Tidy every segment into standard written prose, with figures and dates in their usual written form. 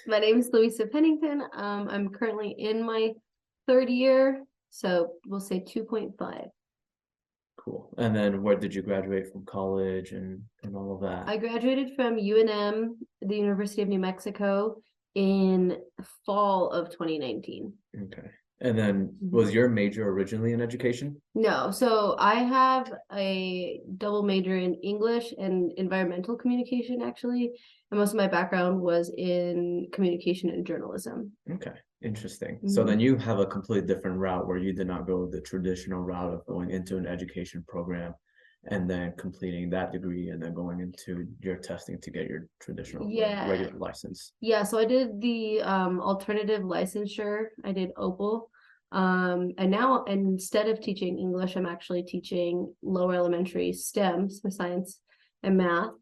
My name is Luisa Pennington. I'm currently in my third year, so we'll say 2.5. Cool. And then where did you graduate from college and all of that? I graduated from UNM, the University of New Mexico, in fall of 2019. Okay. And then was your major originally in education? No, so I have a double major in English and environmental communication, actually. And most of my background was in communication and journalism. Okay, interesting. So then you have a completely different route where you did not go the traditional route of going into an education program and then completing that degree and then going into your testing to get your traditional regular license. Yeah, so I did the alternative licensure. I did OPAL. And now instead of teaching English, I'm actually teaching lower elementary STEM, so science and math.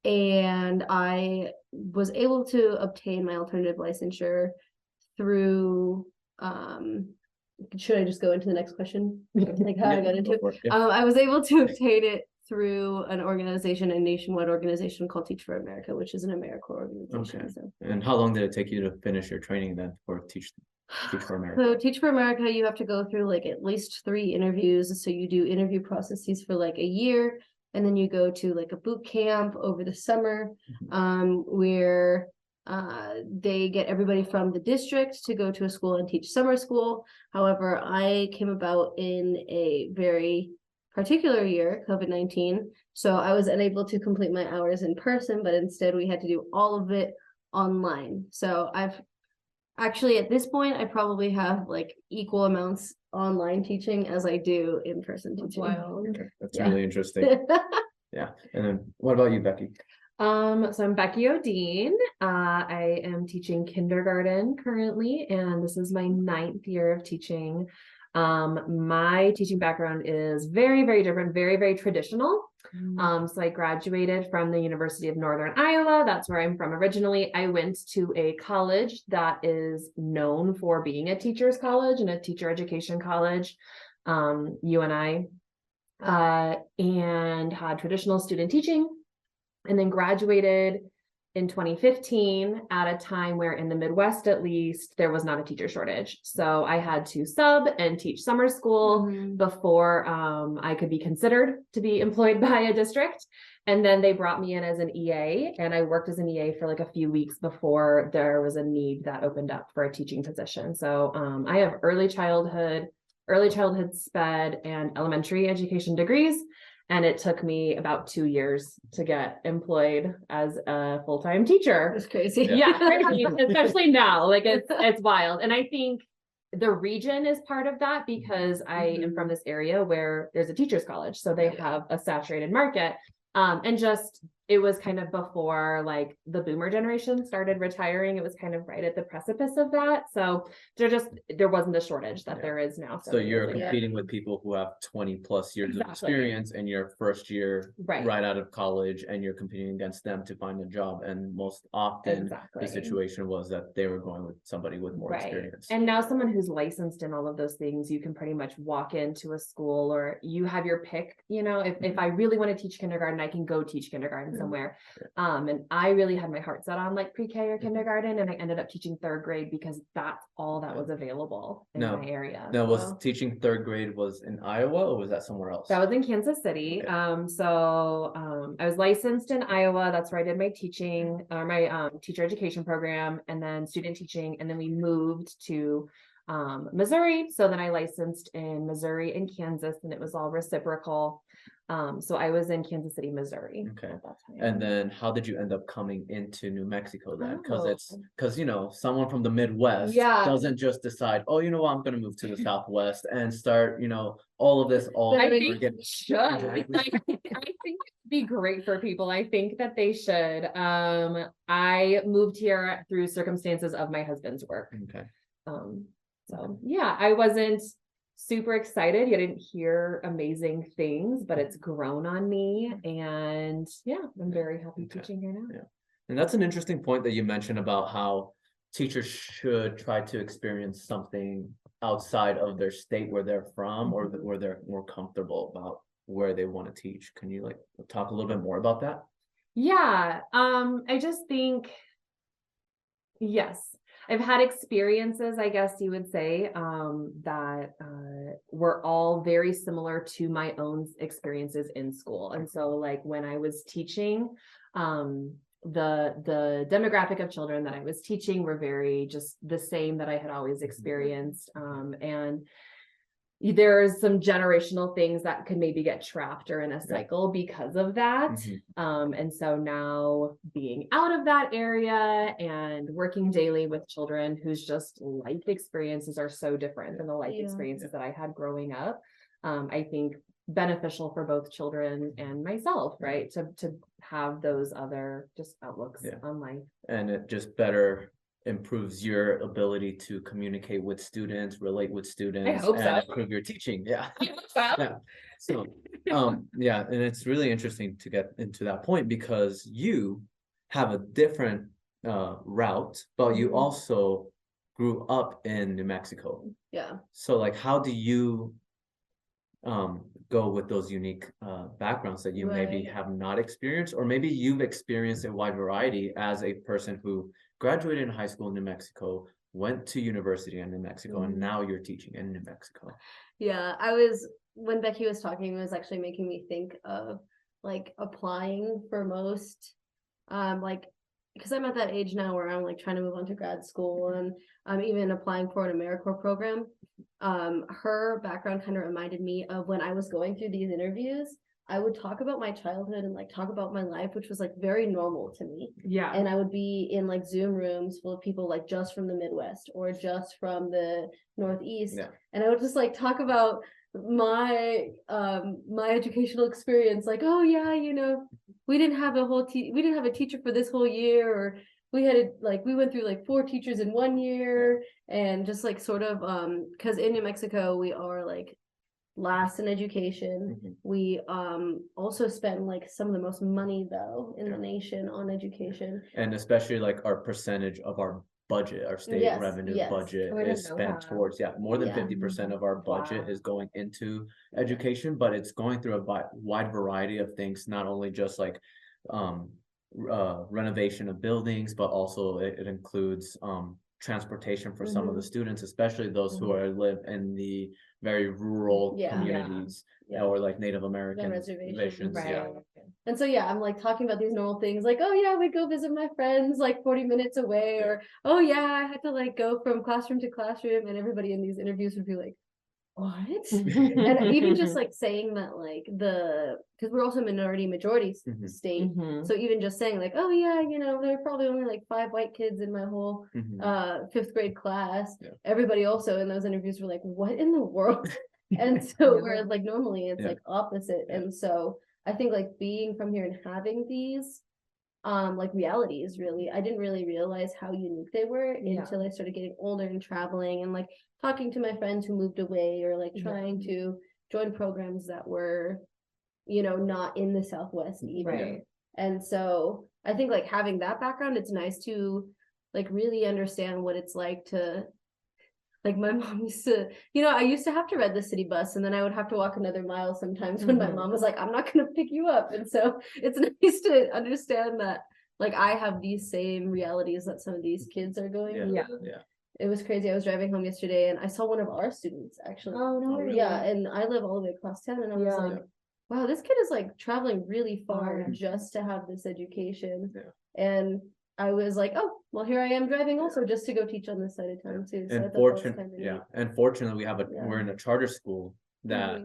And I was able to obtain my alternative licensure through should I just go into the next question? Like how I got into it? I was able to obtain it through a nationwide organization called Teach for America, which is an AmeriCorps organization. Okay. So. And how long did it take you to finish your training then for Teach for America? So Teach for America, you have to go through like at least 3 interviews. So you do interview processes for like a year, and then you go to like a boot camp over the summer, where they get everybody from the district to go to a school and teach summer school. However, I came about in a very particular year, COVID-19, so I was unable to complete my hours in person, but instead we had to do all of it online. So I've actually, at this point, I probably have like equal amounts online teaching as I do in person teaching. Wow. Okay. That's really interesting. Yeah. And then what about you, Becki? So I'm Becki Odeen. I am teaching kindergarten currently, and this is my 9th year of teaching. My teaching background is very, very different, very, very traditional. So I graduated from the University of Northern Iowa. That's where I'm from originally. I went to a college that is known for being a teacher's college and a teacher education college, UNI, and had traditional student teaching, and then graduated in 2015 at a time where in the Midwest, at least, there was not a teacher shortage. So I had to sub and teach summer school before I could be considered to be employed by a district. And then they brought me in as an EA, and I worked as an EA for like a few weeks before there was a need that opened up for a teaching position. So I have early childhood SPED, and elementary education degrees. And it took me about 2 years to get employed as a full-time teacher. That's crazy. Yeah, crazy, especially now. Like it's wild. And I think the region is part of that because I am from this area where there's a teacher's college. So they have a saturated market. And just, it was kind of before like the boomer generation started retiring. It was kind of right at the precipice of that. So there wasn't the shortage that there is now. So you're competing with people who have 20 plus years of experience in your first year right out of college, and you're competing against them to find a job. And most often the situation was that they were going with somebody with more experience. And now someone who's licensed in all of those things, you can pretty much walk into a school, or you have your pick. You know, if I really want to teach kindergarten, I can go teach kindergarten somewhere. And I really had my heart set on like pre-K or kindergarten, and I ended up teaching 3rd grade because that's all that was available in my area. Now, was teaching 3rd grade was in Iowa, or was that somewhere else? That was in Kansas City. So I was licensed in Iowa. That's where I did my teaching, my teacher education program, and then student teaching. And then we moved to Missouri. So then I licensed in Missouri and Kansas, and it was all reciprocal. So I was in Kansas City, Missouri. Okay. And then how did you end up coming into New Mexico then? Because you know, someone from the Midwest doesn't just decide, oh, you know what, I'm going to move to the Southwest and start, you know, all of this all I think it should. I think it'd be great for people. I think that they should. I moved here through circumstances of my husband's work. Okay. So yeah, I wasn't super excited. I didn't hear amazing things, but it's grown on me, and I'm very happy teaching here now. Yeah. And that's an interesting point that you mentioned about how teachers should try to experience something outside of their state where they're from, or where they're more comfortable about where they want to teach. Can you like talk a little bit more about that? Yeah. I just think Yes. I've had experiences, I guess you would say, that were all very similar to my own experiences in school. And so like when I was teaching, the demographic of children that I was teaching were very just the same that I had always experienced. And there's some generational things that could maybe get trapped or in a cycle because of that. And so now being out of that area and working daily with children whose just life experiences are so different than the life experiences that I had growing up, I think beneficial for both children and myself, right? To have those other just outlooks on life. And it just better improves your ability to communicate with students, relate with students, and improve your teaching. Yeah. So, and it's really interesting to get into that point because you have a different route, but you also grew up in New Mexico. Yeah. So like, how do you go with those unique backgrounds that you maybe have not experienced, or maybe you've experienced a wide variety as a person who graduated in high school in New Mexico, went to university in New Mexico, and now you're teaching in New Mexico? Yeah, when Becki was talking, it was actually making me think of like applying for most, like, because I'm at that age now where I'm like trying to move on to grad school, and I'm even applying for an AmeriCorps program. Her background kind of reminded me of when I was going through these interviews. I would talk about my childhood and like talk about my life, which was like very normal to me. Yeah. And I would be in like Zoom rooms full of people like just from the Midwest or just from the Northeast. Yeah. And I would just like talk about my my educational experience, like, oh yeah, you know, we didn't have a teacher for this whole year, or we went through like 4 teachers in 1 year, and just like sort of because in New Mexico we are like last in education. We also spend like some of the most money though in the nation on education, and especially like our percentage of our budget, our state revenue budget is spent towards more than 50% of our budget is going into education, but it's going through a wide variety of things, not only just like renovation of buildings, but also it includes transportation for some of the students, especially those who live in the very rural communities or like Native American reservations. And so I'm like talking about these normal things, like, oh yeah, we'd go visit my friends like 40 minutes away, or oh yeah, I had to like go from classroom to classroom, and everybody in these interviews would be like, what? And even just like saying that, like, because we're also minority majority state, so even just saying like, oh yeah, you know, there are probably only like 5 white kids in my whole 5th grade class. Everybody also in those interviews were like, what in the world? And so whereas like normally it's like opposite. And so I think like being from here and having these like realities, really, I didn't really realize how unique they were until I started getting older and traveling and like talking to my friends who moved away, or like trying to join programs that were, you know, not in the Southwest even. And so I think like having that background, it's nice to like really understand what it's like to, like, my mom used to, you know, I used to have to ride the city bus, and then I would have to walk another mile sometimes when my mom was like, I'm not going to pick you up. And so it's nice to understand that, like, I have these same realities that some of these kids are going through. It was crazy. I was driving home yesterday and I saw one of our students actually. Oh, no. And I live all the way across town, and I was like, wow, this kid is like traveling really far just to have this education. And I was like, oh, well, here I am driving also just to go teach on this side of town too. So and fortunately we're in a charter school that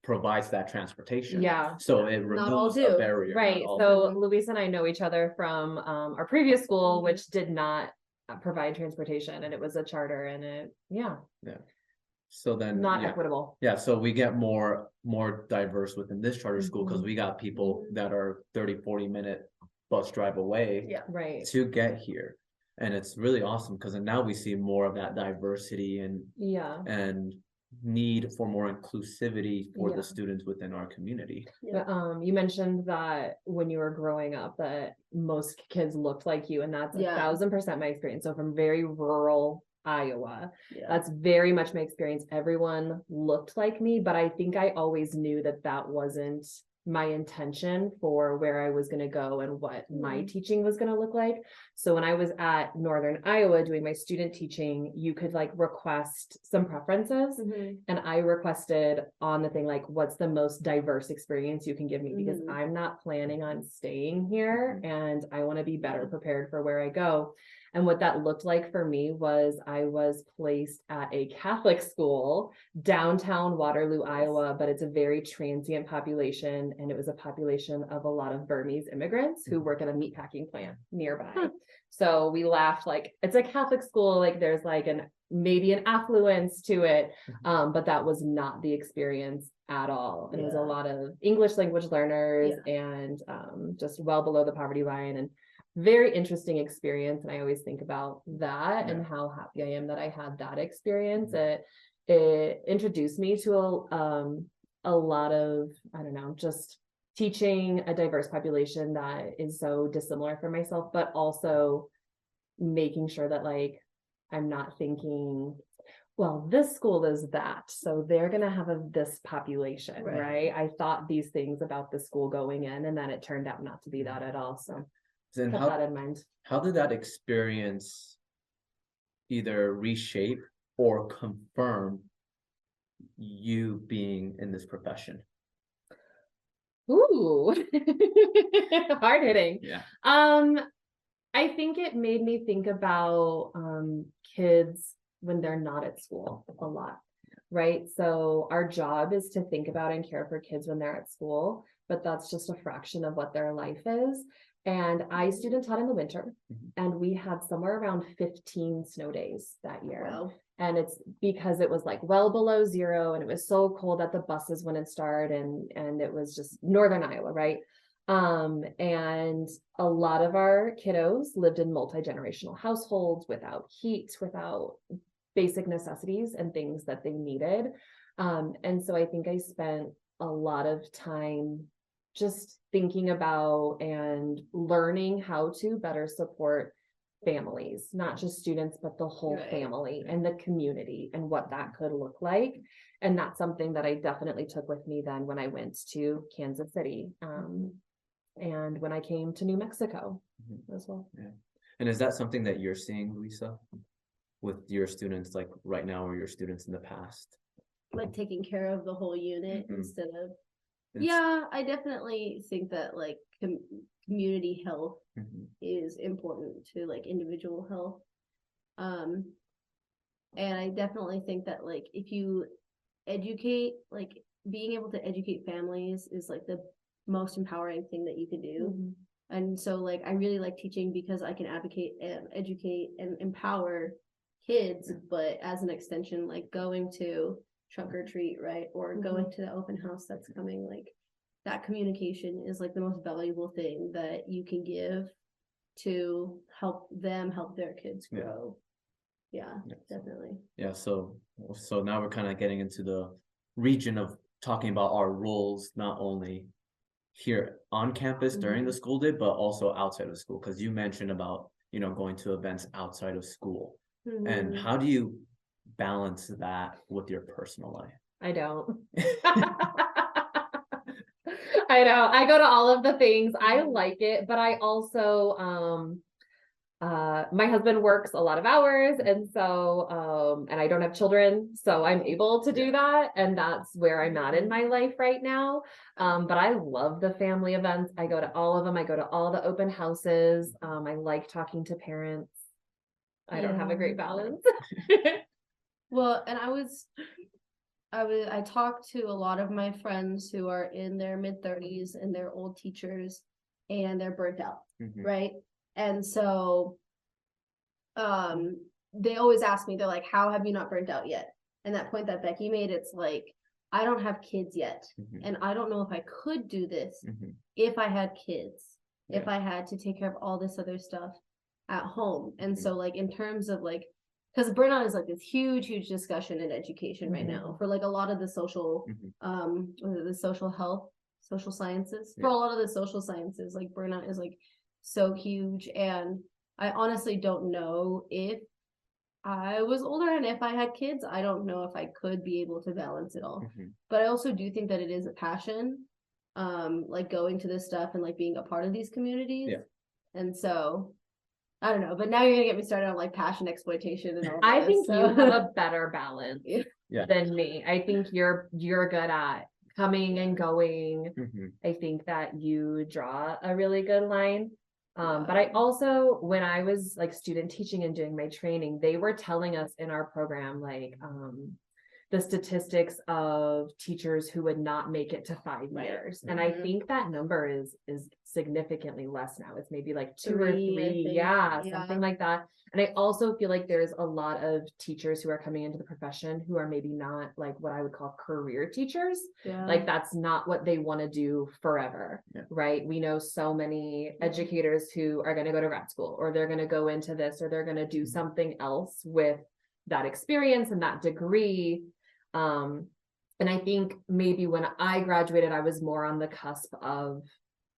provides that transportation. So it removes a barrier. So Luisa and I know each other from our previous school, which did not provide transportation, and it was a charter, and it so then not equitable. So we get more diverse within this charter school, because we got people that are 30-40 minute bus drive away to get here, and it's really awesome because now we see more of that diversity and need for more inclusivity for the students within our community. You mentioned that when you were growing up that most kids looked like you, and that's 1000% my experience. So from very rural Iowa, that's very much my experience. Everyone looked like me, but I think I always knew that wasn't my intention for where I was going to go and what my teaching was going to look like. So when I was at Northern Iowa doing my student teaching, you could like request some preferences. And I requested on the thing, like, what's the most diverse experience you can give me? Because I'm not planning on staying here and I want to be better prepared for where I go. And what that looked like for me was I was placed at a Catholic school downtown Waterloo, Iowa, but it's a very transient population. And it was a population of a lot of Burmese immigrants who work at a meatpacking plant nearby. So we laughed, like, it's a Catholic school, like there's like maybe an affluence to it. But that was not the experience at all. And it was a lot of English language learners and just well below the poverty line, and very interesting experience. And I always think about that and how happy I am that I had that experience. It introduced me to a lot of, I don't know, just teaching a diverse population that is so dissimilar from myself, but also making sure that like, I'm not thinking, well, this school is that, so they're going to have this population, right? I thought these things about the school going in, and then it turned out not to be that at all. So then kept that in mind. How did that experience either reshape or confirm you being in this profession? Ooh, hard hitting. Yeah. I think it made me think about kids when they're not at school a lot, right? So our job is to think about and care for kids when they're at school, but that's just a fraction of what their life is. And I student taught in the winter, and we had somewhere around 15 snow days that year. Wow. And it's because it was like well below zero, and it was so cold that the buses wouldn't start, and it was just Northern Iowa, right? And a lot of our kiddos lived in multi-generational households without heat, without basic necessities and things that they needed. And so I think I spent a lot of time just thinking about and learning how to better support families, not just students, but the whole family and the community and what that could look like. And that's something that I definitely took with me then when I went to Kansas City, and when I came to New Mexico as well. Yeah. And is that something that you're seeing, Luisa, with your students like right now or your students in the past? Like taking care of the whole unit instead of yeah, I definitely think that like community health is important to like individual health. And I definitely think that like if you educate, like being able to educate families is like the most empowering thing that you can do. And so like I really like teaching because I can advocate and educate and empower kids, but as an extension, like going to trunk or treat, right, or going to the open house that's coming, like that communication is like the most valuable thing that you can give to help them help their kids grow. Definitely. So now we're kind of getting into the region of talking about our roles, not only here on campus during the school day, but also outside of school, because you mentioned about going to events outside of school. And how do you balance that with your personal life? I don't. I know. I go to all of the things. I like it, but I also my husband works a lot of hours, and so and I don't have children, so I'm able to do that, and that's where I'm at in my life right now. But I love the family events. I go to all of them. I go to all the open houses. I like talking to parents. I don't have a great balance. Well, and I talked to a lot of my friends who are in their mid-30s and they're old teachers and they're burnt out, right? And so they always ask me, they're like, how have you not burnt out yet? And that point that Becki made, it's like, I don't have kids yet. And I don't know if I could do this if I had kids, if I had to take care of all this other stuff at home. And so like in terms of like, because burnout is like this huge discussion in education right now for like a lot of the social the social health, social sciences. For a lot of the social sciences, like burnout is like so huge. And I honestly don't know if I was older and if I had kids, I don't know if I could be able to balance it all. But I also do think that it is a passion like going to this stuff and like being a part of these communities. Yeah. And so I don't know, but now you're gonna get me started on like passion exploitation and all I this, think so. you have a better balance Yeah. than me. I think you're good at coming and going. Mhm. I think that you draw a really good line. But Yeah. I also, when I was like student teaching and doing my training, they were telling us in our program, like, the statistics of teachers who would not make it to 5 Right. years. And I Mhm. think that number is significantly less now. It's maybe like 2 or 3, I 3. think. Yeah, Yeah. something like that. And I also feel like there's a lot of teachers who are coming into the profession who are maybe not like what I would call career teachers. Yeah. Like that's not what they want to do forever. Yeah. Right. We know so many educators who are going to go to grad school, or they're going to go into this, or they're going to do something else with that experience and that degree. And I think maybe when I graduated, I was more on the cusp of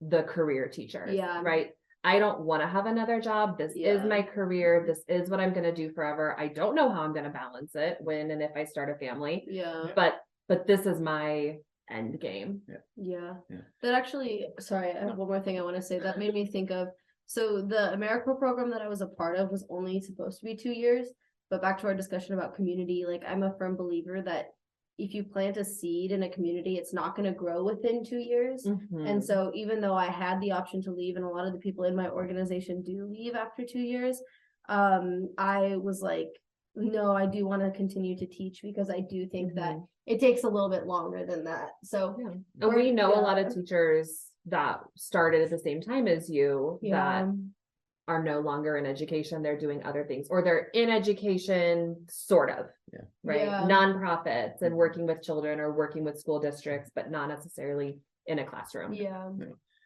the career teachers. Yeah. Right. I don't want to have another job. This is Yeah. my career. This is what I'm going to do forever. I don't know how I'm going to balance it when and if I start a family. Yeah. But this is my end game. Yeah. Yeah. That actually, sorry, I have one more thing I want to say. That made me think of, so the AmeriCorps program that I was a part of was only supposed to be 2 years, but back to our discussion about community, like I'm a firm believer that if you plant a seed in a community, it's not going to grow within 2 years. Mhm. And so even though I had the option to leave, and a lot of the people in my organization do leave after 2 years, I was like, no, I do want to continue to teach, because I do think that it takes a little bit longer than that. So Yeah. And we know a lot of yeah. teachers that started at the same time as you that Yeah. are no longer in education. They're doing other things, or they're in education, sort of. Yeah. Right. Yeah. Nonprofits and working with children or working with school districts, but not necessarily in a classroom. Yeah.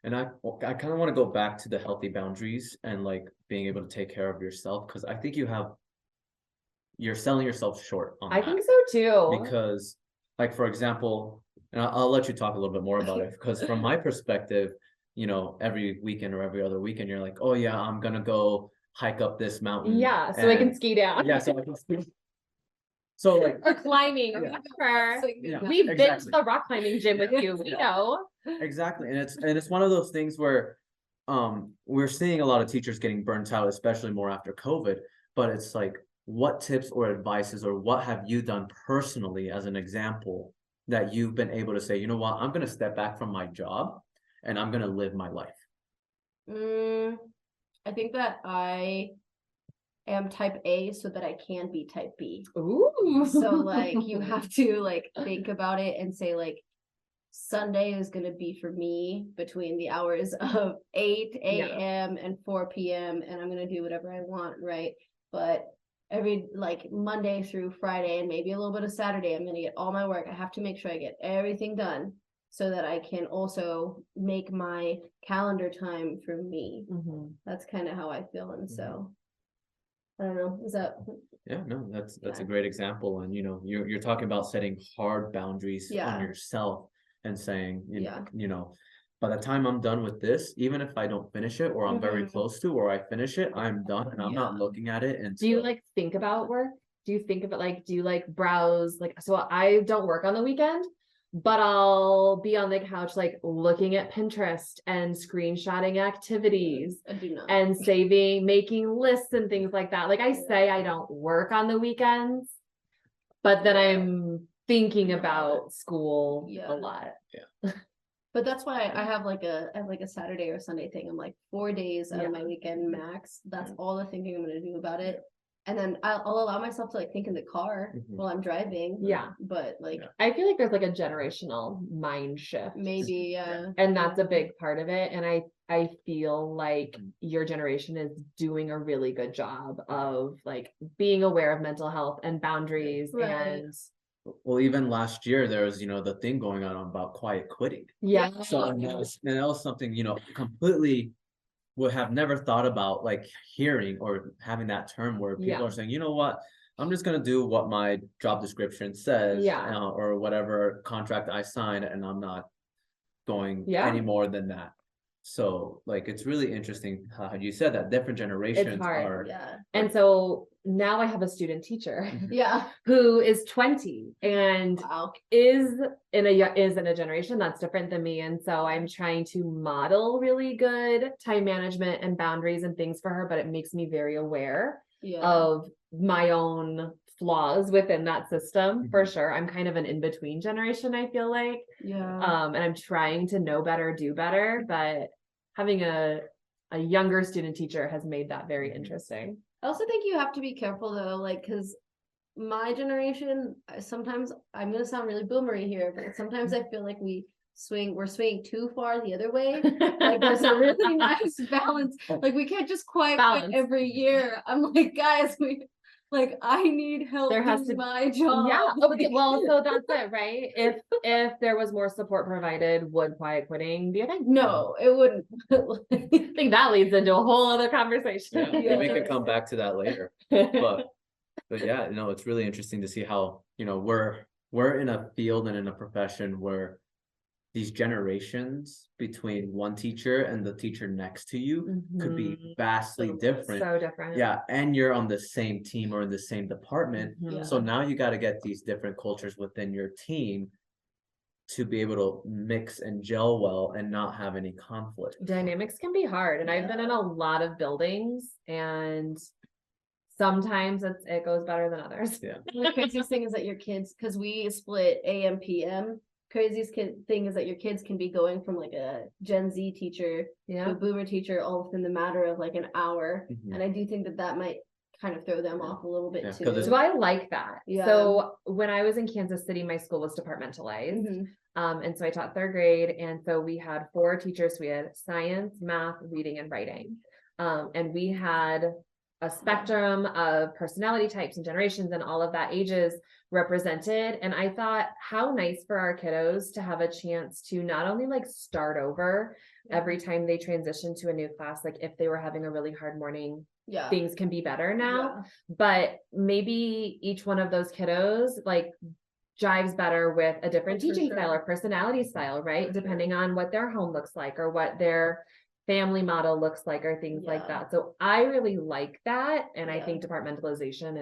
And I kind of want to go back to the healthy boundaries and like being able to take care of yourself, because I think you're selling yourself short on I that. think so too. Because like, for example, and I'll let you talk a little bit more about it, because from my perspective, you know, every weekend or every other weekend, you're like, oh yeah, I'm gonna go hike up this mountain. Yeah. So I can ski down. Yeah, so I can ski. So like, Or climbing, or Yeah. whatever. yeah, We've been to exactly. the rock climbing gym with Yeah. you. We know. Exactly. And it's one of those things where we're seeing a lot of teachers getting burnt out, especially more after COVID. But it's like, what tips or advices, or what have you done personally as an example that you've been able to say, you know what, I'm going to step back from my job and I'm going to live my life? I think that I am type A so that I can be type B. Ooh. So like you have to like think about it and say like, Sunday is going to be for me between the hours of 8 a.m. and 4 p.m. and I'm going to do whatever I want, right? But every like Monday through Friday and maybe a little bit of Saturday, I'm going to get all my work. I have to make sure I get everything done so that I can also make my calendar time for me. That's kind of how I feel. And so I don't know, is that? Yeah, no, that's Yeah. a great example. And you know, you're talking about setting hard boundaries Yeah. on yourself and saying, Yeah. you know, by the time I'm done with this, even if I don't finish it, or I'm very Mhm. close to, or I finish it, I'm done, and I'm not Yeah. looking at it. And Do you like think about work? Do you think of it like, do you like browse? Like, so I don't work on the weekend, but I'll be on the couch, like looking at Pinterest and screenshotting activities I do not. and saving, making lists and things like that. Like I say, I don't work on the weekends, but then I'm thinking about school Yeah. a lot. But that's why I have like a Saturday or Sunday thing. I'm like 4 days out of my weekend max. That's all the thinking I'm gonna do about it. And then I'll allow myself to like think in the car while I'm driving. Yeah. But like I feel like there's like a generational mind shift. maybe And that's a big part of it. And I feel like your generation is doing a really good job of like being aware of mental health and boundaries. Right. And well, even last year there was, you know, the thing going on about quiet quitting. yeah. So and that was something, you know, completely would have never thought about, like hearing or having that term where people are saying, you know what, I'm just going to do what my job description says, or whatever contract I signed, and I'm not going any more than that. So like, it's really interesting how you said that different generations hard, are. Yeah. And so now I have a student teacher Yeah. who is 20 and Wow. is in a generation that's different than me. And so I'm trying to model really good time management and boundaries and things for her, but it makes me very aware Yeah. of my own flaws within that system for Mhm. sure. I'm kind of an in-between generation, I feel like. Yeah. And I'm trying to know better, do better, but having a younger student teacher has made that very interesting. I also think you have to be careful though, like, because my generation, sometimes I'm gonna sound really boomery here, but sometimes I feel like we're swinging too far the other way. Like there's a really nice balance. Like we can't just quit Balance. every year. I'm like, guys, I need help There has doing to- my job. Yeah. Okay. Well, so that's it, right? If there was more support provided, would quiet quitting be a thing? No, it wouldn't. I think that leads into a whole other conversation. Yeah, Yeah. we can come back to that later. But yeah, it's really interesting to see how, we're in a field and in a profession where these generations between one teacher and the teacher next to you could be vastly different. So different. Yeah, and you're on the same team or in the same department. Mhm. So now you got to get these different cultures within your team to be able to mix and gel well and not have any conflict. Dynamics can be hard. And I've been in a lot of buildings and sometimes it goes better than others. Yeah. The craziest thing is that your kids, because we split AM, PM, thing is that your kids can be going from like a Gen Z teacher to Yeah. a boomer teacher all within the matter of like an hour. Mhm. And I do think that might kind of throw them off a little bit Yeah, too. 'cause it's- So I like that. Yeah. So when I was in Kansas City, my school was departmentalized. Mhm. And so I taught third grade. And so we had 4 teachers. We had science, math, reading, and writing. And we had a spectrum of personality types and generations and all of that ages represented. And I thought how nice for our kiddos to have a chance to not only like start over every time they transition to a new class, like if they were having a really hard morning, Yeah. things can be better now, Yeah. but maybe each one of those kiddos like jives better with a different For teaching sure. style or personality style, right? For sure. Depending on what their home looks like or what their family model looks like or things like Yeah. that. So I really like that. And I Yeah. think departmentalization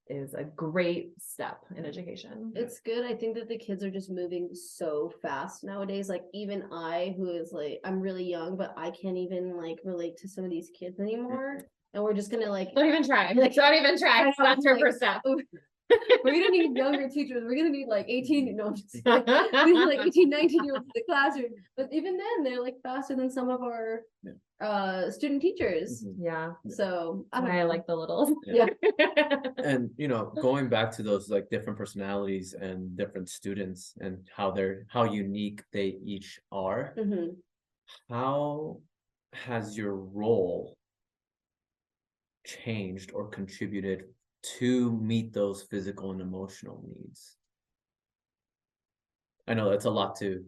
is a great step in education. It's good. I think that the kids are just moving so fast nowadays. Like even I, who is like, I'm really young, but I can't even like relate to some of these kids anymore. And we're just gonna like, Don't even try. Like, don't even try. I know, That's your like- first step. we're gonna need younger teachers. We're gonna need like 18, no, I'm just kidding. We need like 18, 19-year-olds in the classroom. But even then, they're like faster than some of our student teachers. Mhm. Yeah. So I don't I know. like the littles. Yeah. And going back to those like different personalities and different students and how unique they each are, Mhm. how has your role changed or contributed to meet those physical and emotional needs? I know that's a lot to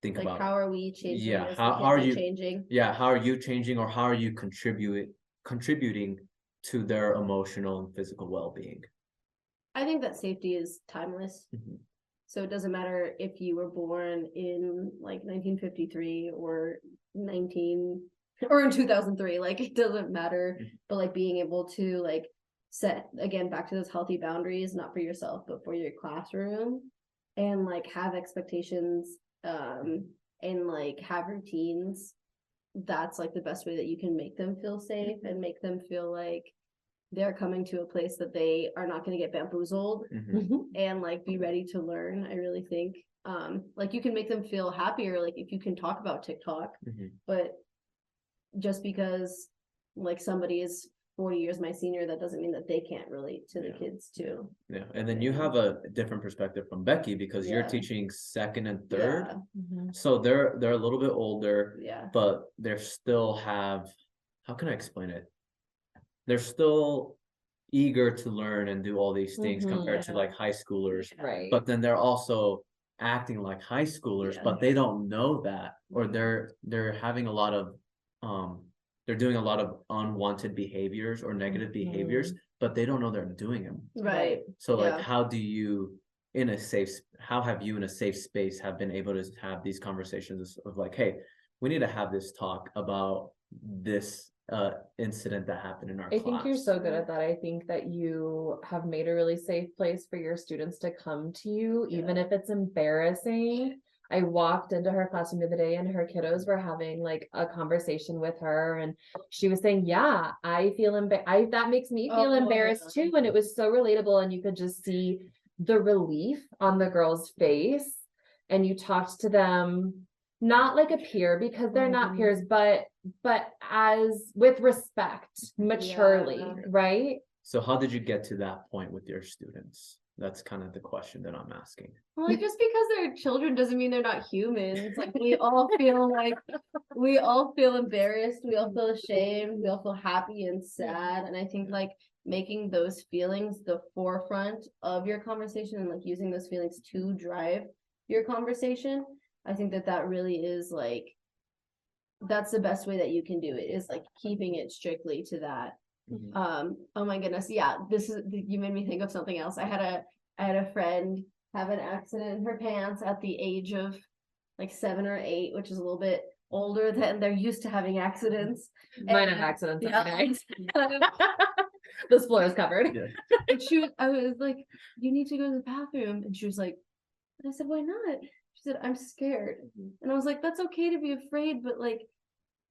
think Like about. how are we changing? Yeah, as the how kids are you- changing? Yeah, how are you changing or how are you contributing to their emotional and physical well-being? I think that safety is timeless. Mhm. So it doesn't matter if you were born in like 1953 or in 2003, like it doesn't matter. Mhm. But like being able to like set again back to those healthy boundaries, not for yourself, but for your classroom, and like have expectations, and like have routines. That's like the best way that you can make them feel safe and make them feel like they're coming to a place that they are not going to get bamboozled Mhm. and like be ready to learn. I really think like you can make them feel happier like if you can talk about TikTok, Mhm. but just because like somebody is 40 years my senior, that doesn't mean that they can't relate to the Yeah. kids too. Yeah, and then you have a different perspective from Becki because you're Yeah. teaching second and third, Yeah. Mhm. so they're a little bit older, Yeah. but they're still how can I explain it? They're still eager to learn and do all these things Mhm. compared to Yeah. like high schoolers, Right. but then they're also acting like high schoolers, Yeah. but they don't know that, or they're having a lot of they're doing a lot of unwanted behaviors or negative behaviors, but they don't know they're doing them. Right. So like, Yeah. how have you in a safe space have been able to have these conversations of like, hey, we need to have this talk about this incident that happened in our I class. think you're so good at that. I think that you have made a really safe place for your students to come to you, even if it's embarrassing. I walked into her classroom the other day and her kiddos were having like a conversation with her, and she was saying, yeah, I feel that makes me feel embarrassed too. And it was so relatable, and you could just see the relief on the girl's face. And you talked to them not like a peer, because they're not peers, but as with respect, maturely, right? So how did you get to that point with your students? That's kind of the question that I'm asking. Well, like, just because they're children doesn't mean they're not humans. Like, we all feel embarrassed, we all feel ashamed, we all feel happy and sad. And I think like making those feelings the forefront of your conversation and like using those feelings to drive your conversation, I think that really is like, that's the best way that you can do it, is like keeping it strictly to that. Oh my goodness, yeah, you made me think of something else. I had a friend have an accident in her pants at the age of like 7 or 8, which is a little bit older than they're used to having accidents. Mine have accidents every day. This floor is covered. Yeah. And I was like, you need to go to the bathroom. And she was like, and I said, why not? She said, I'm scared. And I was like, that's okay to be afraid, but like,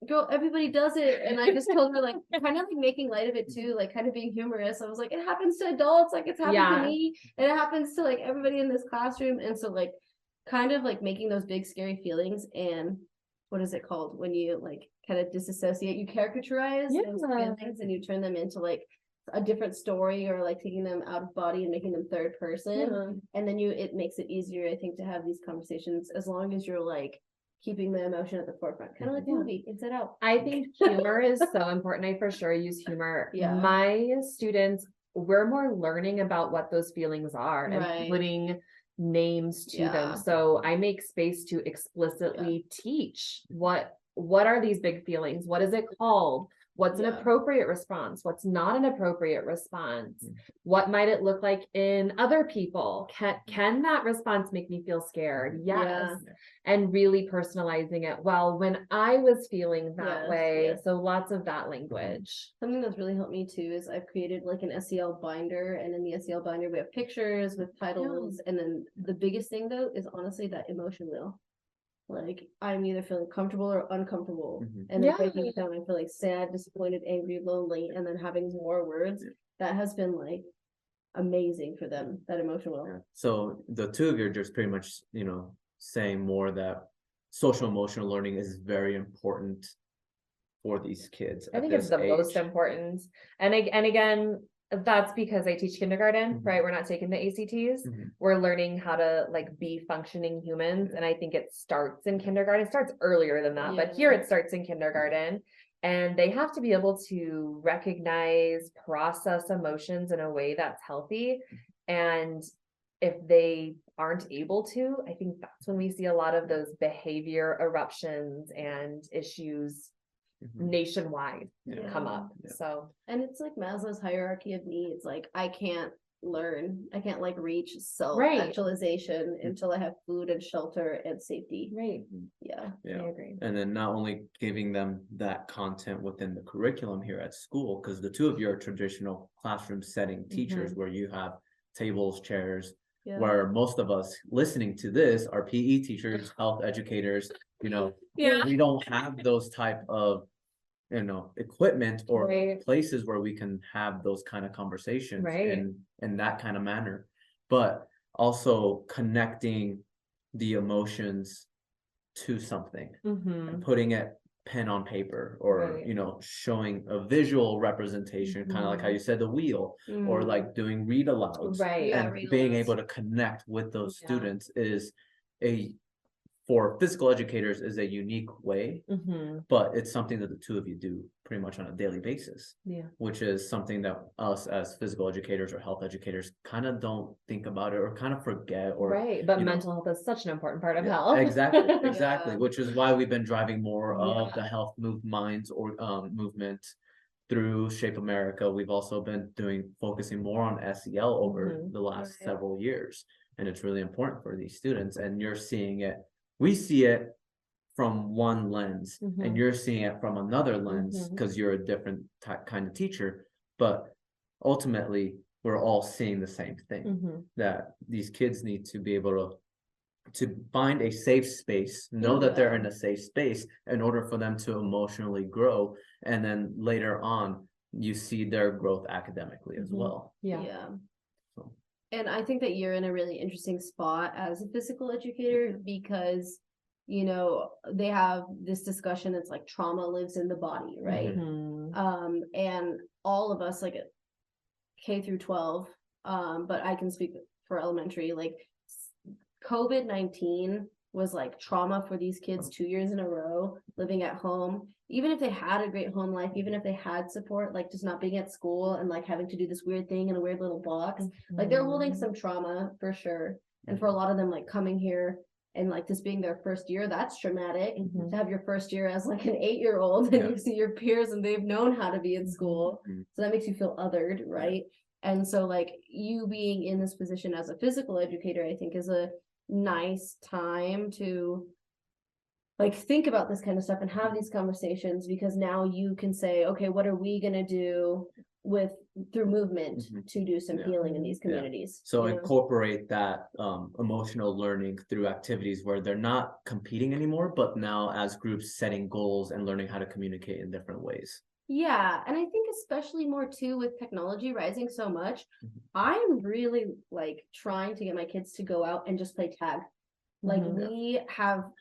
girl, everybody does it. And I just told her, like, kind of like making light of it too, like kind of being humorous. I was like, it happens to adults, like it's happened to me, and it happens to like everybody in this classroom. And so like kind of like making those big scary feelings, and what is it called when you like kind of disassociate, you caricaturize those feelings and you turn them into like a different story, or like taking them out of body and making them third person. And then it makes it easier, I think, to have these conversations, as long as you're like keeping the emotion at the forefront, kind of like the movie Inside Out. I think humor is so important. I for sure use humor. My students, we're more learning about what those feelings are and putting names to them. So I make space to explicitly teach what are these big feelings? What is it called? What's an appropriate response? What's not an appropriate response? What might it look like in other people? Can that response make me feel scared? Yes. And really personalizing it. Well, when I was feeling that way. So lots of that language. Something that's really helped me too is I've created like an SEL binder, and in the SEL binder we have pictures with titles. And then the biggest thing though is honestly that emotion wheel. Like, I'm either feeling comfortable or uncomfortable. And then breaking it down, I feel like sad, disappointed, angry, lonely, and then having more words. That has been like amazing for them, that emotion wheel. So the two of you are just pretty much, saying more that social emotional learning is very important for these kids. I think it's the most important. And again, that's because I teach kindergarten, right? We're not taking the ACTs. We're learning how to like be functioning humans. And I think it starts in kindergarten. It starts earlier than that, but here it starts in kindergarten. And they have to be able to recognize, process emotions in a way that's healthy. And if they aren't able to, I think that's when we see a lot of those behavior eruptions and issues nationwide come up. So, and it's like Maslow's hierarchy of needs. Like, I can't like reach self-actualization until I have food and shelter and safety. I agree. And then not only giving them that content within the curriculum here at school, because the two of you are traditional classroom setting teachers where you have tables, chairs, where most of us listening to this are PE teachers, health educators, we don't have those type of equipment or places where we can have those kind of conversations in that kind of manner, but also connecting the emotions to something and putting it pen on paper, or showing a visual representation, kind of like how you said the wheel, or like doing read alouds, and being able to connect with those students is for physical educators is a unique way, but it's something that the two of you do pretty much on a daily basis, which is something that us as physical educators or health educators kind of don't think about it, or kind of forget, or but mental health is such an important part of health. Exactly, which is why we've been driving more of the health movement through Shape America. We've also been focusing more on SEL over the last several years, and it's really important for these students, and you're seeing it. We see it from one lens Mhm. and you're seeing it from another lens Mhm. because you're a different kind of teacher, but ultimately we're all seeing the same thing, Mhm. that these kids need to be able to find a safe space, know that they're in a safe space in order for them to emotionally grow, and then later on you see their growth academically as Mhm. well. Yeah. So, And I think that you're in a really interesting spot as a physical educator because, you know, they have this discussion. It's like trauma lives in the body, right? Mhm. And all of us, like K through 12, but I can speak for elementary, like COVID-19 was like trauma for these kids 2 years in a row, living at home. Even if they had a great home life, even if they had support, like just not being at school and like having to do this weird thing in a weird little box, like they're holding some trauma for sure. And for a lot of them, like coming here and like this being their first year, that's traumatic. Mhm. To have your first year as like an 8-year-old and Yeah. you see your peers and they've known how to be in school. Mhm. So that makes you feel othered, right? And so like you being in this position as a physical educator, I think is a nice time to like think about this kind of stuff and have these conversations, because now you can say, okay, what are we going to do with through movement to do some healing in these communities? So you know? incorporate that emotional learning through activities where they're not competing anymore, but now as groups setting goals and learning how to communicate in different ways. Yeah, and I think especially more too with technology rising so much, I'm really like trying to get my kids to go out and just play tag. Like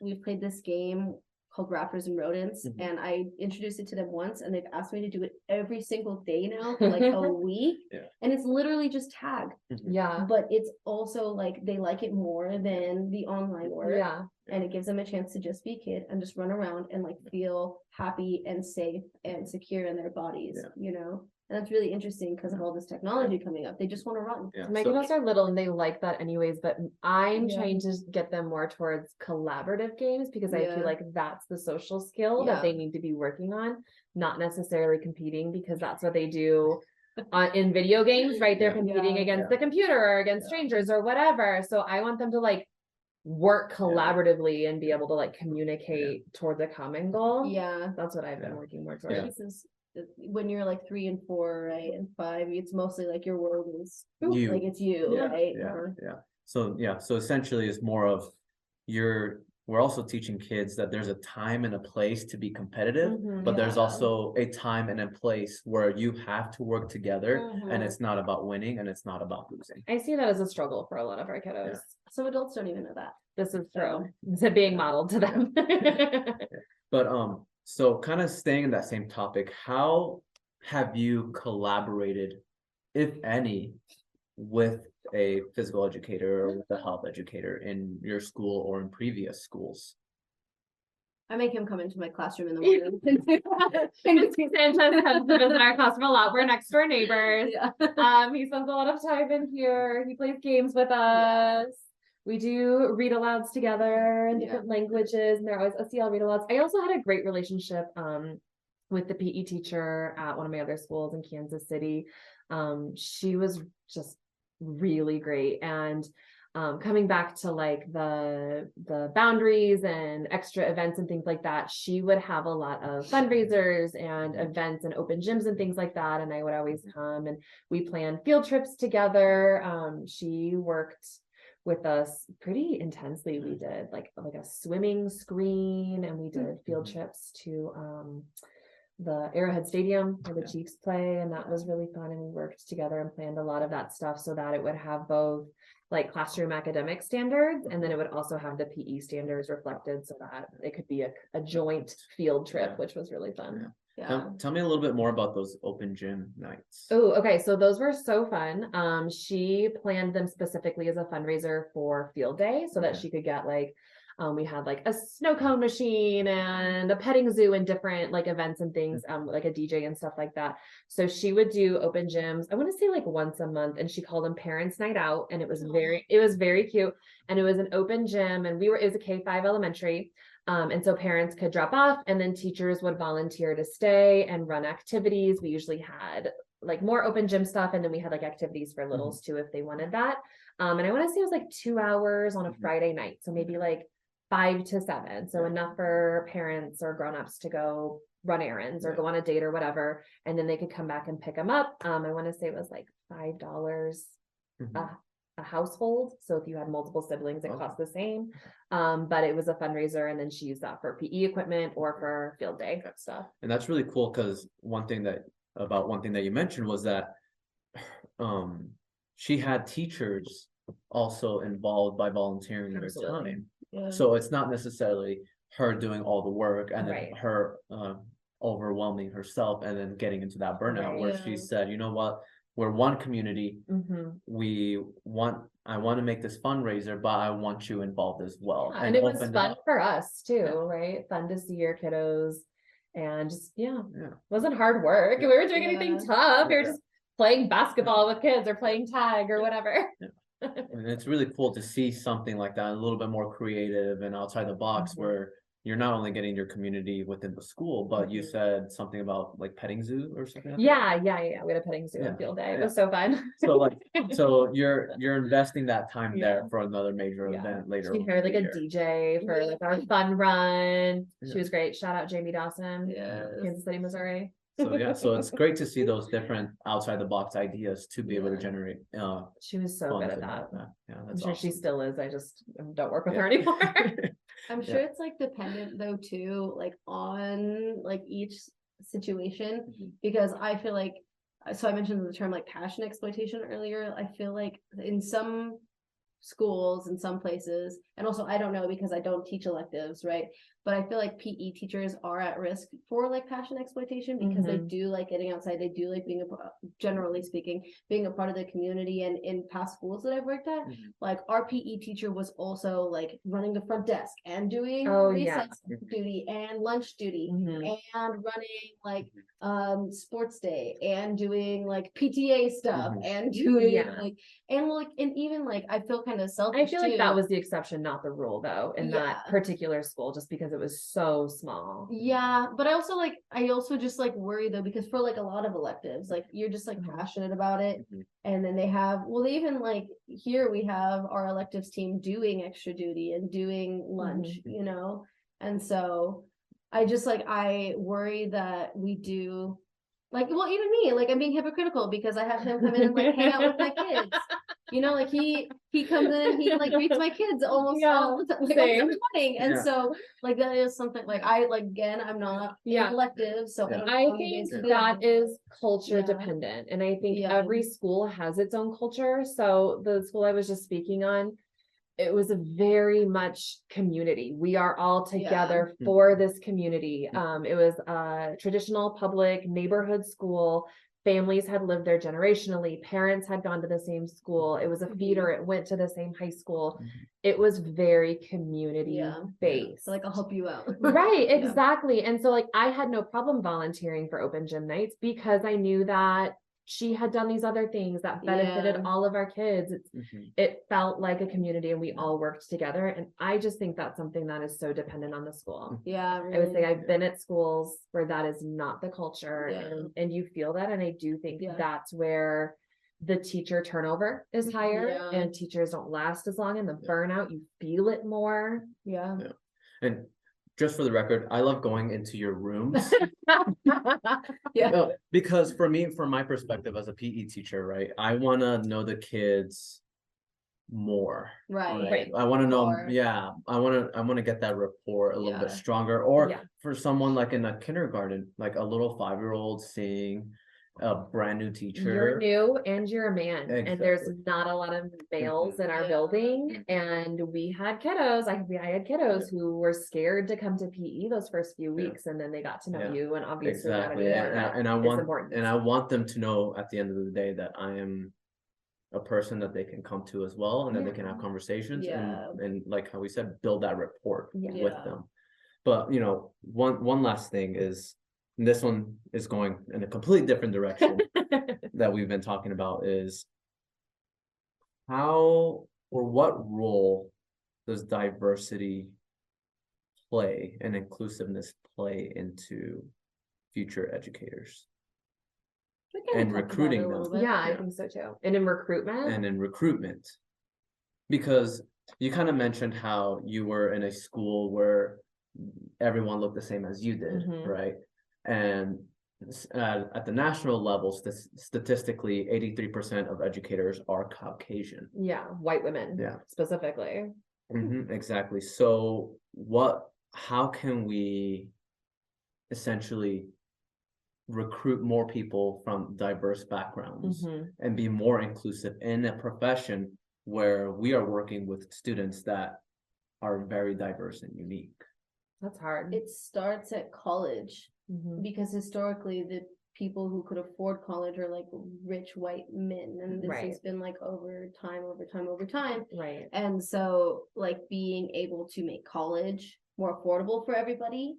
we've played this game called Raptors and Rodents, and I introduced it to them once, and they've asked me to do it every single day now for like a week. And it's literally just tag. Yeah. But it's also like they like it more than the online work. Yeah. And it gives them a chance to just be a kid and just run around and like feel happy and safe and secure in their bodies, you know? And that's really interesting because of all this technology coming up. They just want to run. My kiddos are little and they like that anyways, but I'm trying to get them more towards collaborative games because I feel like that's the social skill that they need to be working on, not necessarily competing, because that's what they do in video games, right? They're competing against the computer or against strangers or whatever. So I want them to like work collaboratively and be able to like communicate towards a common goal. Yeah, that's what I've been working more towards. When you're like 3 and 4, right, and 5, it's mostly like your world is you, like it's you, right? So essentially it's more of we're also teaching kids that there's a time and a place to be competitive, but there's also a time and a place where you have to work together, and it's not about winning and it's not about losing. I see that as a struggle for a lot of our kiddos. Some adults don't even know that. This is true. It's being modeled to them. But so kind of staying in that same topic, how have you collaborated, if any, with a physical educator or with a health educator in your school or in previous schools? I make him come into my classroom in the morning. Sanchez comes to visit our classroom a lot. We're next door neighbors. He spends a lot of time in here. He plays games with us. We do read alouds together in different languages, and they're always SEL read alouds. I also had a great relationship with the PE teacher at one of my other schools in Kansas City. She was just really great. And coming back to like the boundaries and extra events and things like that, she would have a lot of fundraisers and events and open gyms and things like that. And I would always come, and we planned field trips together. She worked with us pretty intensely. We did like a swimming screen, and we did field trips to the Arrowhead Stadium where the Chiefs play, and that was really fun. And we worked together and planned a lot of that stuff so that it would have both like classroom academic standards, and then it would also have the PE standards reflected so that it could be a joint field trip, which was really fun. Tell me a little bit more about those open gym nights. Oh, okay. So those were so fun. She planned them specifically as a fundraiser for field day so that she could get like, we had like a snow cone machine and a petting zoo and different like events and things, like a DJ and stuff like that. So she would do open gyms, I want to say like once a month, and she called them Parents Night Out. And it was very cute. And it was an open gym, and it was a K-5 elementary. And so parents could drop off, and then teachers would volunteer to stay and run activities. We usually had like more open gym stuff, and then we had like activities for littles too if they wanted that. And I want to say it was like 2 hours on a Friday night. So maybe like 5 to 7. So enough for parents or grownups to go run errands or go on a date or whatever. And then they could come back and pick them up. I want to say it was like $5 a household. So if you had multiple siblings, it cost the same. But it was a fundraiser, and then she used that for PE equipment or for field day stuff. And that's really cool, because one thing that you mentioned was that she had teachers also involved by volunteering their time. Yeah. So it's not necessarily her doing all the work and then her overwhelming herself and then getting into that burnout where she said, you know what, we're one community. I want to make this fundraiser, but I want you involved as well. And it was fun for us too, right? Fun to see your kiddos, and just it wasn't hard work. We weren't doing anything tough. We were just playing basketball with kids or playing tag or whatever. And it's really cool to see something like that, a little bit more creative and outside the box, where you're not only getting your community within the school, but you said something about like petting zoo or something like that? Yeah. We had a petting zoo on field day. It was so fun. So you're investing that time there for another major event later. She hired like a DJ for like our fun run. She was great. Shout out Jamie Dawson, Kansas City, Missouri. So it's great to see those different outside the box ideas to be able to generate. She was so good at that. Yeah, I'm that's sure awesome. she still is. I just don't work with her anymore. I'm sure it's like dependent though too, like on like each situation, because I feel like, so I mentioned the term like passion exploitation earlier. I feel like in some schools, in some places, and also I don't know because I don't teach electives, right? But I feel like PE teachers are at risk for like passion exploitation because they do like getting outside. They do like being generally speaking, being a part of the community. And in past schools that I've worked at, like our PE teacher was also like running the front desk and doing recess duty and lunch duty and running like sports day and doing like PTA stuff and doing and even like I feel kind of selfish. I feel like that was the exception, not the rule though, in that particular school, just because it was so small. Yeah, but I also just like worry though, because for like a lot of electives, like you're just like passionate about it, and then they even like here we have our electives team doing extra duty and doing lunch, you know, and so I just like I worry that we do like, well, even me, like I'm being hypocritical because I have him come in and like hang out with my kids. You know, like he comes in and he like greets my kids almost all the time, like every morning. And so like that is something like I like again, I'm not elective. So I think that is culture dependent. And I think every school has its own culture. So the school I was just speaking on, it was a very much community. We are all together for this community. It was a traditional public neighborhood school. Families had lived there generationally. Parents had gone to the same school. It was a feeder. It went to the same high school. It was very community based. So like I'll help you out. Right, exactly. And so like I had no problem volunteering for open gym nights because I knew that she had done these other things that benefited all of our kids. It felt like a community and we all worked together. And I just think that's something that is so dependent on the school. Yeah, really. I would say I've been at schools where that is not the culture and you feel that. And I do think that's where the teacher turnover is higher and teachers don't last as long, and the burnout, you feel it more. And just for the record, I love going into your rooms. Because for me, from my perspective as a PE teacher, right, I want to know the kids more. Right. I want to know. I want to get that rapport a little bit stronger. Or for someone like in a kindergarten, like a little 5-year-old seeing a brand new teacher. You're new and you're a man, and there's not a lot of males in our building. And we had kiddos. I had kiddos who were scared to come to PE those first few weeks, and then they got to know you, and obviously and I want them to know at the end of the day that I am a person that they can come to as well, and that they can have conversations and like how we said, build that rapport with them. But you know, one last thing is, and this one is going in a completely different direction that we've been talking about, is how or what role does diversity play and inclusiveness play into future educators and recruiting them? I think so too. And in recruitment, because you kind of mentioned how you were in a school where everyone looked the same as you did, Mhm. right? And at the national level, statistically, 83% of educators are Caucasian. Yeah, white women. Yeah. Specifically. Exactly. So how can we essentially recruit more people from diverse backgrounds Mhm. and be more inclusive in a profession where we are working with students that are very diverse and unique? That's hard. It starts at college, Mhm. because historically the people who could afford college are like rich white men, and this has Right. been like over time. Right. And so like being able to make college more affordable for everybody,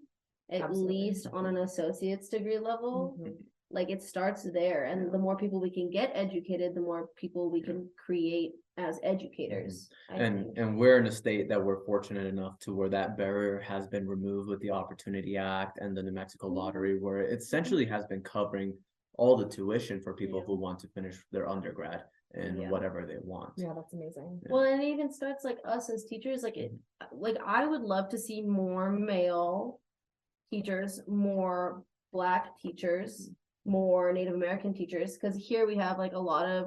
at Absolutely. least on an associate's degree level, Mhm. like it starts there. And the more people we can get educated, the more people we can create as educators. I think. And we're in a state that we're fortunate enough to where that barrier has been removed with the Opportunity Act and the New Mexico Lottery, where it essentially has been covering all the tuition for people Yeah. who want to finish their undergrad in Yeah. whatever they want. Yeah, that's amazing. Well, and it even starts like us as teachers, like it, like I would love to see more male teachers, more Black teachers, more Native American teachers, because here we have like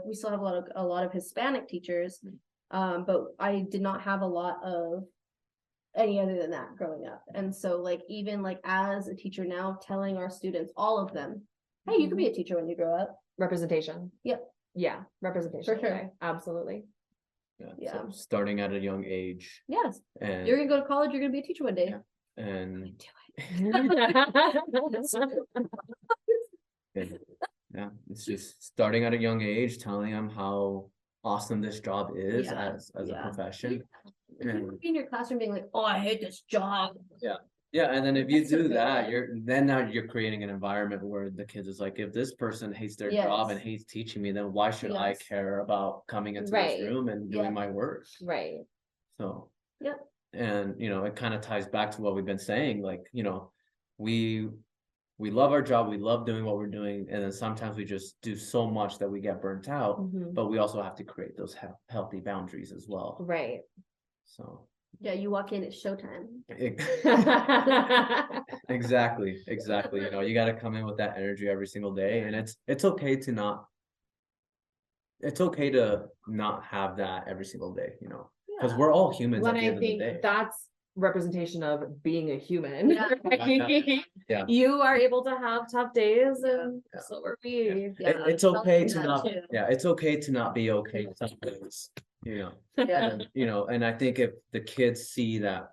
we still have a lot of Hispanic teachers, but I did not have a lot of any other than that growing up. And so like even like as a teacher now, telling our students, all of them, hey, you can be a teacher when you grow up. Representation. Yep. Yeah, representation. For sure. Okay, absolutely. Yeah. So starting at a young age, Yes, and you're gonna go to college, you're gonna be a teacher one day. Yeah. and yeah, it's just starting at a young age, telling them how awesome this job is Yeah, as a yeah. profession. You And would be in your classroom being like, oh, I hate this job. yeah, and then if you That's so do that, bad. now you're creating an environment where the kids is like, if this person hates their job and Yes. hates teaching me, then why should I Yes. care about coming into Right. this room and doing Yeah. my work? Right. So Yep. and it kind of ties back to what we've been saying, like, we love our job, we love doing what we're doing, and then sometimes we just do so much that we get burnt out, Mhm. but we also have to create those healthy boundaries as well. Right. So Yeah, you walk in, it's showtime. exactly. You got to come in with that energy every single day, and it's okay to not have that every single day, because Yeah. we're all humans When at the I end of the think day. that's representation of being a human. Yeah. Right? Yeah. You are able to have tough days, and Yeah. so are we. Yeah, It's okay to that not too. it's okay to not be okay some days, Yeah. and and I think if the kids see that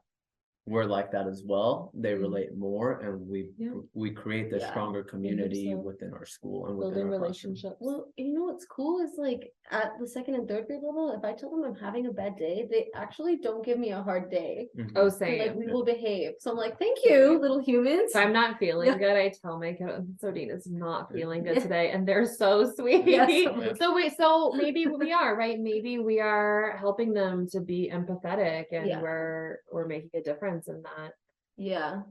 we're like that as well, they Mhm. relate more, and Yeah. we create the Yeah, stronger community so. within our school and within Building our classroom. relationships. Well, you know what's cool is like at the 2nd and 3rd grade level, if I tell them I'm having a bad day, they actually don't give me a hard day. Mhm. Oh, They're like, same. we will behave. So I'm like, thank you, little humans. If I'm not feeling Yeah. good, I tell my kid, Odeen is not feeling good Yeah. today, and they're so sweet. Yes. So maybe we are right. Maybe we are helping them to be empathetic, and Yeah. we're making a difference in that Yeah.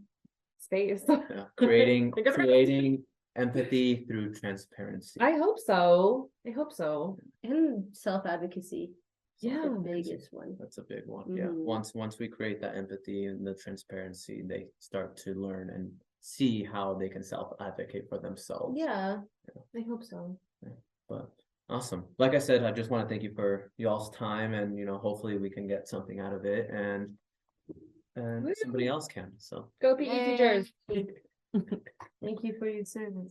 space. Yeah. Creating empathy through transparency. I hope so. And self-advocacy. Yeah. The biggest one. That's a big one. Yeah. Mhm. Once we create that empathy and the transparency, they start to learn and see how they can self-advocate for themselves. Yeah. I hope so. But awesome. Like I said, I just want to thank you for y'all's time, and hopefully we can get something out of it, and somebody else can. So Go PE teachers. Thank you for your service.